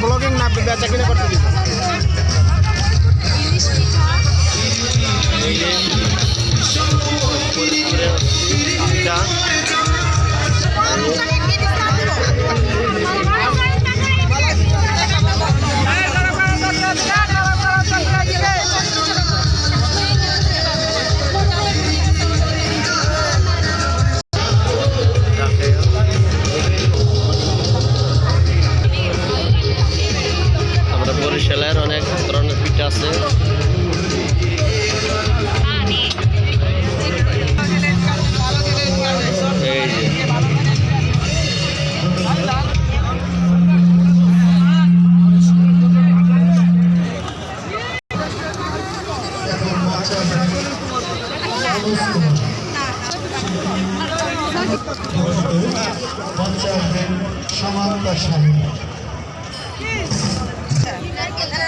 Blogging না বেচা কিনে করতে দিই। ইলিশ পিঠা এই যে পিঠা আমরা বরিশালের অনেক ধরনের পিঠা আছে। এই যে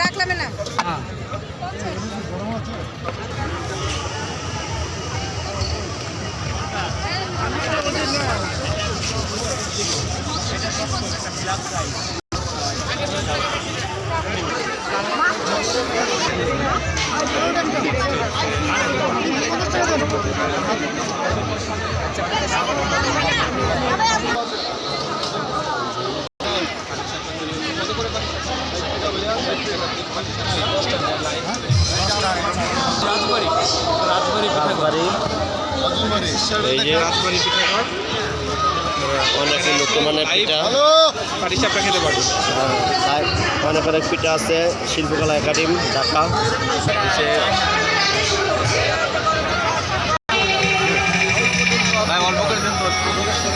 রাখলাম না এই যে অনেক উন্নত মানের পিঠা খেতে পারবো। অনেক অনেক পিঠা আছে। শিল্পকলা একাডেমি ঢাকা। অল্প করে দেন তো।